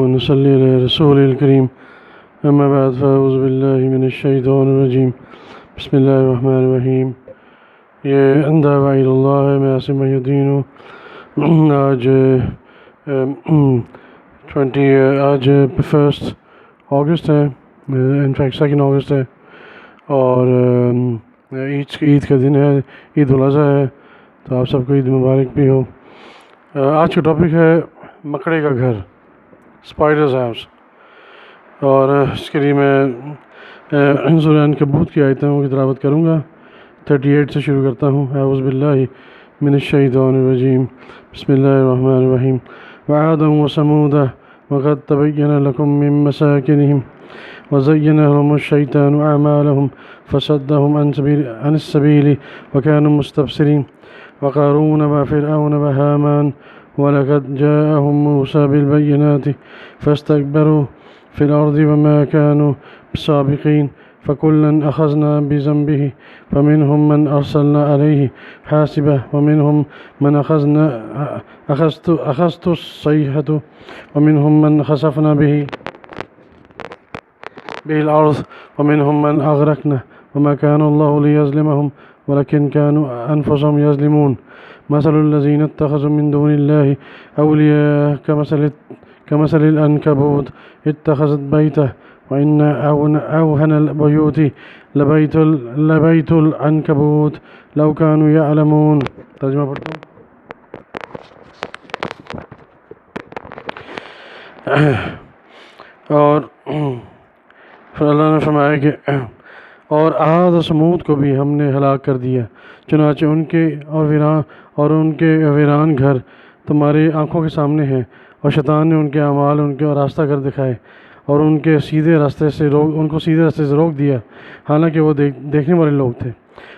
ونصلي على رسوله الكريم أما بعد فأعوذ بالله من الشيطان الرجيم بسم الله الرحمن الرحیم. یہ دعویٰ اللہ ہے میں عاصم محی الدین ہوں. آج 1 اگست ہے، انفیکٹ 2 اگست ہے، اور عید کا دن ہے، عید الاضحیٰ ہے، تو آپ سب کو عید مبارک بھی ہو. آج کا ٹاپک ہے مکڑے کا گھر، اسپائڈرز ہاؤس، اور اس کے لیے میں سورہ عنکبوت کی آیتوں کی تلاوت کروں گا. 38 سے شروع کرتا ہوں. اعوذ باللہ من الشیطان الرجیم بسم اللہ الرحمن الرحیم. وعادا وثمودا وقد تبین لکم من مساکنہم وزین لهم الشیطان اعمالهم فصدهم عن السبیل وكانوا مستبصرین. وقارون وفرعون وهامان ولقد جاءهم موسى بالبينات فاستكبروا في الأرض وما كانوا سابقين فكلا أخذنا بذنبه فمنهم من أرسلنا عليه حاسبة ومنهم من أخذت الصيحة ومنهم من خسفنا به الأرض ومنهم من أغرقنا وما كان الله ليظلمهم ولكن كانوا أنفسهم يظلمون. مثل الذين اتخذوا من دون الله أولياء كمثل العنكبوت اتخذت بيته وإن أوهن البيوت لبيت العنكبوت لو كانوا يعلمون. ترجمہ پڑھتا ہوں. اور پھر اللہ نے فرمایا کہ اور عاد و سمود کو بھی ہم نے ہلاک کر دیا، چنانچہ ان کے ویران گھر تمہاری آنکھوں کے سامنے ہیں، اور شیطان نے ان کے اعمال ان کے راستہ کر دکھائے اور ان کو سیدھے راستے سے روک دیا، حالانکہ وہ دیکھنے والے لوگ تھے.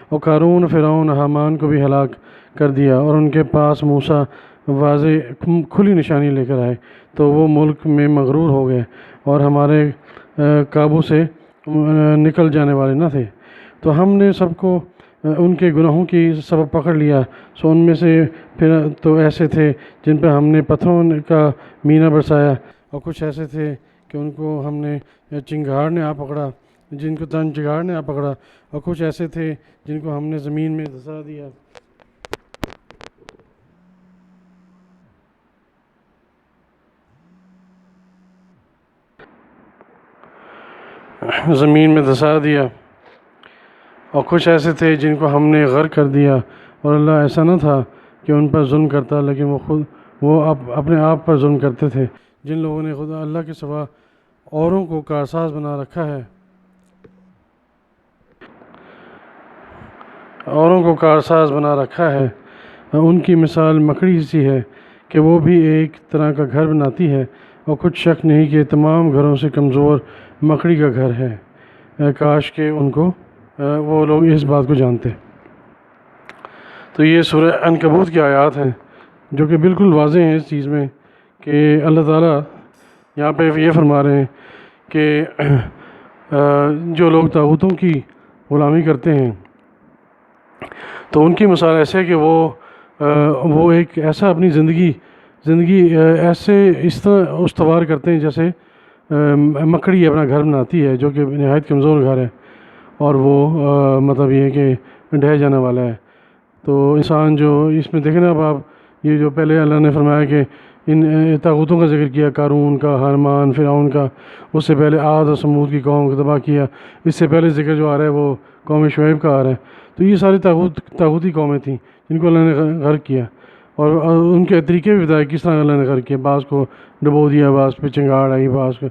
اور قارون، فرعون، حامان کو بھی ہلاک کر دیا، اور ان کے پاس موسیٰ واضح کھلی نشانی لے کر آئے تو وہ ملک میں مغرور ہو گئے اور ہمارے قابو سے نکل جانے والے نہ تھے. تو ہم نے سب کو ان کے گناہوں کی سبب پکڑ لیا. سو ان میں سے پھر تو ایسے تھے جن پہ ہم نے پتھروں کا مینہ برسایا، اور کچھ ایسے تھے کہ ان کو ہم نے چنگاڑ نے آ پکڑا، جن کو چنگاڑ نے آ پکڑا، اور کچھ ایسے تھے جن کو ہم نے زمین میں دھسا دیا. اور کچھ ایسے تھے جن کو ہم نے غرق کر دیا. اور اللہ ایسا نہ تھا کہ ان پر ظلم کرتا، لیکن وہ اپنے آپ پر ظلم کرتے تھے. جن لوگوں نے خدا اللہ کے سوا اوروں کو کارساز بنا رکھا ہے، ان کی مثال مکڑی سی ہے کہ وہ بھی ایک طرح کا گھر بناتی ہے، اور کچھ شک نہیں کہ تمام گھروں سے کمزور مکڑی کا گھر ہے. کاش کہ وہ لوگ اس بات کو جانتے. تو یہ سورہ عنکبوت کی آیات ہیں جو کہ بالکل واضح ہیں اس چیز میں کہ اللہ تعالیٰ یہاں پہ یہ فرما رہے ہیں کہ جو لوگ طاغوتوں کی غلامی کرتے ہیں تو ان کی مثال ایسے ہے کہ وہ ایک ایسا اپنی زندگی ایسے اس طرح استوار کرتے ہیں جیسے مکڑی اپنا گھر بناتی ہے، جو کہ نہایت کمزور گھر ہے، اور وہ مطلب یہ ہے کہ ڈھہ جانے والا ہے. تو انسان جو اس میں دیکھیں نا، اب آپ یہ جو پہلے اللہ نے فرمایا کہ ان طاغوتوں کا ذکر کیا، قارون کا، حامان، فرعون کا، اس سے پہلے عاد اور سمود کی قوم کو تباہ کیا، اس سے پہلے ذکر جو آ رہا ہے وہ قوم شعیب کا آ رہا ہے. تو یہ ساری طاغوتی قومیں تھیں جن کو اللہ نے غرق کیا، اور ان کے طریقے بھی بتائے کس طرح اللہ نے غرق کیا. بعض کو ڈبو دیا، بعض پہ چنگاڑ آئی، بعض کو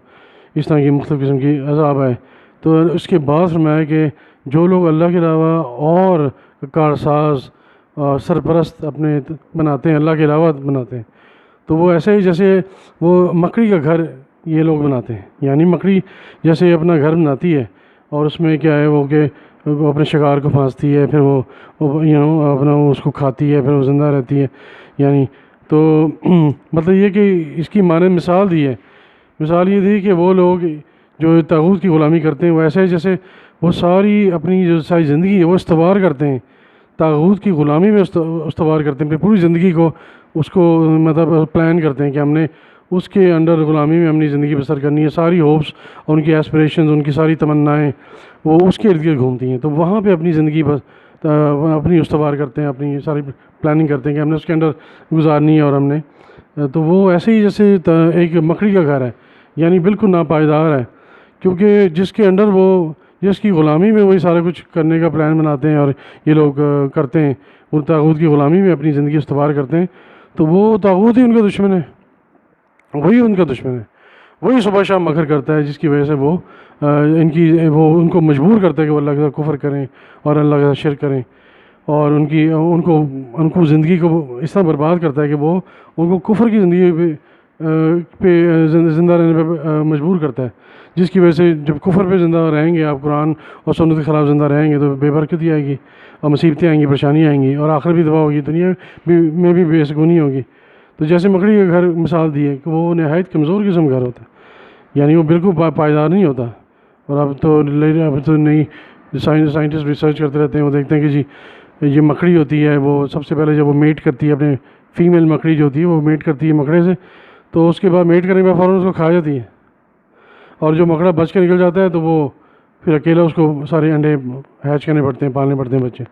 اس طرح کی مختلف قسم کی عذاب آئے. تو اس کے بعد فرمایا کہ جو لوگ اللہ کے علاوہ اور کارساز اور سرپرست اپنے بناتے ہیں، اللہ کے علاوہ بناتے ہیں، تو وہ ایسے ہی جیسے وہ مکڑی کا گھر یہ لوگ بناتے ہیں. یعنی مکڑی جیسے اپنا گھر بناتی ہے، اور اس میں کیا ہے وہ کہ وہ اپنے شکار کو پھانستی ہے، پھر وہ اپنا اس کو کھاتی ہے، پھر وہ زندہ رہتی ہے. یعنی تو مطلب یہ کہ اس کی معنی مثال دی ہے. مثال یہ تھی کہ وہ لوگ جو طاغوت کی غلامی کرتے ہیں وہ ایسے جیسے وہ اپنی جو ساری زندگی ہے وہ استوار کرتے ہیں، طاغوت کی غلامی میں استوار کرتے ہیں. پھر پوری زندگی کو اس کو مطلب پلان کرتے ہیں کہ ہم نے اس کے انڈر غلامی میں اپنی زندگی بسر کرنی ہے. ساری ہوپس اور ان کی ایسپریشنز، ان کی ساری تمنائیں وہ اس کے ارد گرد گھومتی ہیں. تو وہاں پہ اپنی زندگی بس اپنی استوار کرتے ہیں، اپنی ساری پلاننگ کرتے ہیں کہ ہم نے اس کے اندر گزارنی ہے. اور ہم نے تو وہ ایسے ہی جیسے ایک مکڑی کا گھر ہے، یعنی بالکل ناپائیدار ہے، کیونکہ جس کے انڈر وہ جس کی غلامی میں وہی سارا کچھ کرنے کا پلان بناتے ہیں اور یہ لوگ کرتے ہیں، وہ طاغوت کی غلامی میں اپنی زندگی استوار کرتے ہیں. تو وہ طاغوت ہی ان کا دشمن ہے، وہی ان کا دشمن ہے، وہی صبح شام مکر کرتا ہے، جس کی وجہ سے وہ ان کو مجبور کرتا ہے کہ وہ اللہ کے ساتھ کفر کریں اور اللہ کے ساتھ شرک کریں. اور ان کو زندگی کو اس طرح برباد کرتا ہے کہ وہ ان کو کفر کی زندگی پہ زندہ رہنے پہ مجبور کرتا ہے، جس کی وجہ سے جب کفر پہ زندہ رہیں گے آپ، قرآن اور سنت کے خلاف زندہ رہیں گے، تو بے برکتی آئے گی اور مصیبتیں آئیں گی، پریشانیاں آئیں گی، اور آخر بھی تباہ ہوگی، دنیا میں بھی بے سکونی ہوگی. تو جیسے مکڑی کا گھر مثال دی ہے کہ وہ نہایت کمزور قسم کا گھر ہوتا ہے، یعنی وہ بالکل پائیدار نہیں ہوتا. اور اب تو نئی سائنٹسٹ ریسرچ کرتے رہتے ہیں، وہ دیکھتے ہیں کہ جی یہ مکڑی ہوتی ہے، وہ سب سے پہلے جب وہ میٹ کرتی ہے، اپنے فیمیل مکڑی جو ہوتی ہے وہ میٹ کرتی ہے مکڑے سے، تو اس کے بعد میٹ کرنے کے بعد فوراً اس کو کھا جاتی ہے. اور جو مکڑا بچ کے نکل جاتا ہے تو وہ پھر اکیلا اس کو سارے انڈے ہیچ کرنے پڑتے ہیں، پالنے پڑتے ہیں بچے.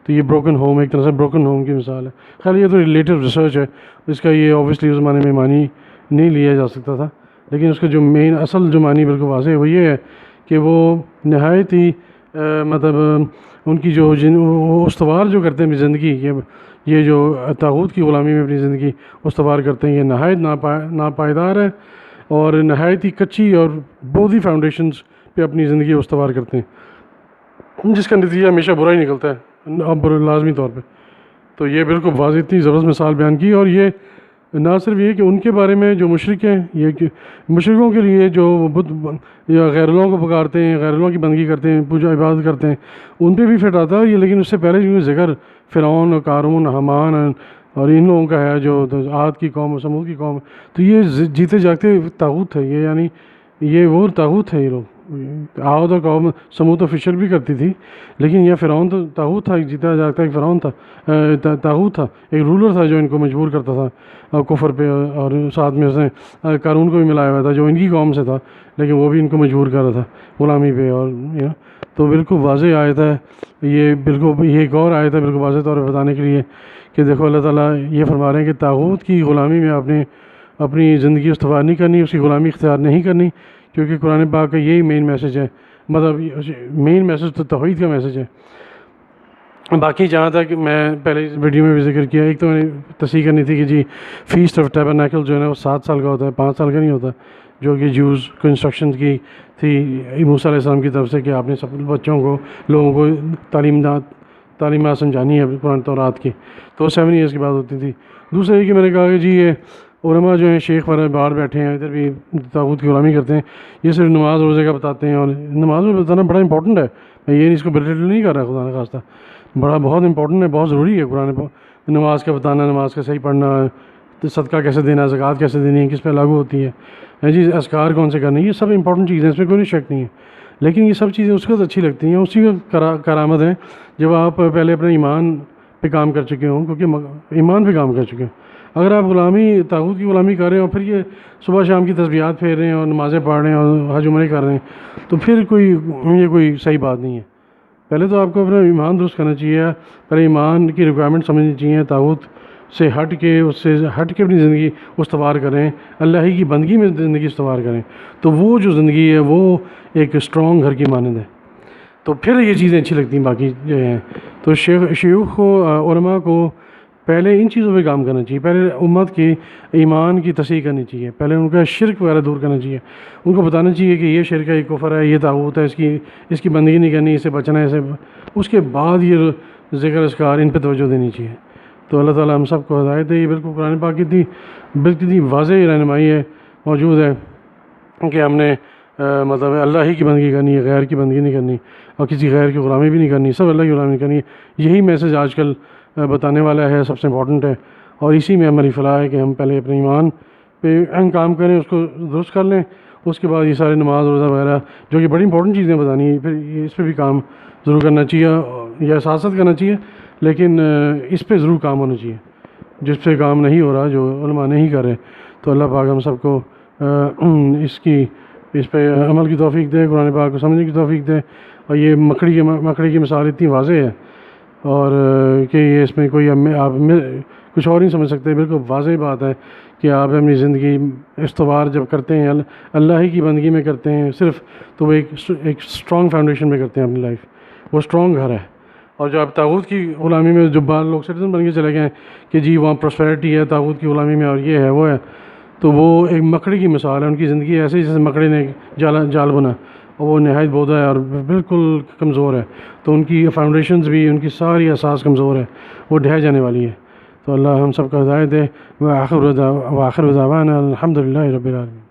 تو یہ بروکن ہوم ایک طرح سے بروکن ہوم کی مثال ہے. خیر یہ تو ریلیٹیو ریسرچ ہے، اس کا یہ اوبویسلی اس زمانے میں معنی نہیں لیا جا سکتا تھا، لیکن اس کا جو اصل جو معنی بالکل واضح ہے وہ یہ ہے کہ وہ نہایت ہی مطلب ان کی وہ استوار جو کرتے ہیں اپنی زندگی، یہ جو طاغوت کی غلامی میں اپنی زندگی استوار کرتے ہیں، یہ نہایت ناپائیدار ہے اور نہایت ہی کچی اور بودھی فاؤنڈیشنز پہ اپنی زندگی استوار کرتے ہیں، جس کا نتیجہ ہمیشہ برا ہی نکلتا ہے اب لازمی طور پہ. تو یہ بالکل واضح اتنی زبردست مثال بیان کی. اور یہ نہ صرف یہ کہ ان کے بارے میں جو مشرک ہیں، یہ کہ مشرکوں کے لیے جو بت یا غیر اللہ کو پکارتے ہیں، غیر اللہ کی بندگی کرتے ہیں، پوجا عبادت کرتے ہیں، ان پہ بھی فٹ آتا ہے یہ. لیکن اس سے پہلے جو ذکر فرعون اور قارون، حامان اور ان لوگوں کا ہے، جو عاد کی قوم اور سمود کی قوم، تو یہ جیتے جاگتے طاغوت تھے. یہ یعنی یہ وہ طاغوت ہے. یہ لوگ عاد اور قوم سمود تو فشر بھی کرتی تھی، لیکن یہ فرعون تو طاغوت تھا، جیتا جاگتا ایک فرعون تھا، طاغوت تھا، ایک رولر تھا جو ان کو مجبور کرتا تھا کفر پہ. اور ساتھ میں اس نے قارون کو بھی ملایا ہوا تھا جو ان کی قوم سے تھا، لیکن وہ بھی ان کو مجبور کر رہا تھا غلامی پہ. اور تو بالکل واضح آیت ہے یہ، بالکل یہ ایک اور آیت ہے بالکل واضح طور پہ بتانے کے لیے کہ دیکھو اللہ تعالیٰ یہ فرما رہے ہیں کہ طاغوت کی غلامی میں آپ نے اپنی زندگی استوار نہیں کرنی، اس کی غلامی اختیار نہیں کرنی، کیونکہ قرآن پاک کا یہی مین میسج ہے. مطلب مین میسج تو توحید کا میسج ہے. باقی جہاں تک میں پہلے اس ویڈیو میں بھی ذکر کیا، ایک تو میں نے تصحیح کرنی تھی کہ جی فیسٹ آف ٹیبرنیکل جو ہے نا وہ 7 سال کا ہوتا ہے، 5 سال کا نہیں ہوتا، جو کہ جوز کو انسٹرکشن کی تھی موسیٰ علیہ السلام کی طرف سے کہ آپ نے سب بچوں کو، لوگوں کو تعلیمات سمجھانی ہے قرآن تورات کی. تو 7 ایئرس کی بات ہوتی تھی. دوسرا یہ کہ میں نے کہا کہ جی یہ علماء جو ہیں شیخ وغیرہ باہر بیٹھے ہیں، ادھر بھی طاغوت کی غلامی کرتے ہیں، یہ صرف نماز روزے کا بتاتے ہیں. اور نماز میں بتانا بڑا امپورٹنٹ ہے، میں یہ اس کو بلیٹل نہیں کر رہا خدا نہ خواستہ، بہت امپورٹنٹ ہے، بہت ضروری ہے قرآن نماز کا بتانا، نماز کا صحیح پڑھنا، صدقہ کیسے دینا، زکوٰۃ کیسے دینی ہے، کس پہ لاگو ہوتی ہے جی، اذکار کون سے کرنے، یہ سب امپورٹنٹ چیزیں، اس میں کوئی شک نہیں ہے. لیکن یہ سب چیزیں اس وقت اچھی لگتی ہیں، اسی کا کرامت ہے جب آپ پہلے اپنے ایمان پہ کام کر چکے ہوں، کیونکہ ایمان پہ کام کر چکے ہوں. اگر آپ طاغوت کی غلامی کر رہے ہیں اور پھر یہ صبح شام کی تسبیحات پھیر رہے ہیں اور نمازیں پڑھ رہے ہیں اور حج عمرے کر رہے ہیں، تو پھر یہ کوئی صحیح بات نہیں ہے. پہلے تو آپ کو اپنا ایمان درست کرنا چاہیے، پہلے ایمان کی ریکوائرمنٹ سمجھنی چاہیے، طاغوت سے ہٹ کے اپنی زندگی استوار کریں، اللہ ہی کی بندگی میں زندگی استوار کریں، تو وہ جو زندگی ہے وہ ایک اسٹرانگ گھر کی مانند ہے. تو پھر یہ چیزیں اچھی لگتی ہیں باقی جو ہیں. تو شیوخ کو، علماء کو پہلے ان چیزوں پہ کام کرنا چاہیے، پہلے امت کی ایمان کی تصحیح کرنی چاہیے، پہلے ان کا شرک وغیرہ دور کرنا چاہیے، ان کو بتانا چاہیے کہ یہ شرک ہے، یہ کفر ہے، یہ طاغوت ہے، اس کی بندگی نہیں کرنی، اس سے بچنا ہے، اس کے بعد یہ ذکر اذکار ان پہ توجہ دینی چاہیے. تو اللہ تعالیٰ ہم سب کو ہدایت ہے. یہ بالکل قرآن پاک کی بالکل واضح رہنمائی ہے، موجود ہے کہ ہم نے مطلب اللہ ہی کی بندگی کرنی ہے، غیر کی بندگی نہیں کرنی، اور کسی غیر کی غلامی بھی نہیں کرنی، سب اللہ کی غلامی کرنی ہے. یہی میسج آج کل بتانے والا ہے، سب سے امپورٹنٹ ہے، اور اسی میں ہماری فلاح ہے کہ ہم پہلے اپنے ایمان پہ اہم کام کریں، اس کو درست کر لیں، اس کے بعد یہ سارے نماز روزہ وغیرہ جو کہ بڑی امپورٹنٹ چیزیں بتانی ہیں، پھر اس پہ بھی کام ضرور کرنا چاہیے یا ساتھ ساتھ کرنا چاہیے، لیکن اس پہ ضرور کام ہونا چاہیے. جس پہ کام نہیں ہو رہا، جو علماء نہیں کر رہے، تو اللہ پاک ہم سب کو اس پہ عمل کی توفیق دے، قرآن پاک کو سمجھنے کی توفیق دے. اور یہ مکڑی کی مثال اتنی واضح ہے اور کہ یہ اس میں کوئی آپ کچھ اور نہیں سمجھ سکتے. بالکل واضح بات ہے کہ آپ اپنی زندگی استوار جب کرتے ہیں اللہ ہی کی بندگی میں کرتے ہیں صرف، تو وہ ایک اسٹرانگ فاؤنڈیشن میں کرتے ہیں اپنی لائف. وہ اسٹرانگ گھر ہے. اور جو آپ طاغوت کی غلامی میں جو بعض لوگ سٹیزن بن کے چلے گئے ہیں کہ جی وہاں پراسپیرٹی ہے طاغوت کی غلامی میں اور یہ ہے وہ ہے، تو وہ ایک مکڑی کی مثال ہے. ان کی زندگی ایسے ہی جیسے مکڑی نے جال بنا، اور وہ نہایت بودا ہے اور بالکل کمزور ہے. تو ان کی فاؤنڈیشنز بھی، ان کی ساری اساس کمزور ہے، وہ ڈھہ جانے والی ہے. تو اللہ ہم سب کا ہدایت دے. وآخر دعوانا الحمد للہ رب العالمین.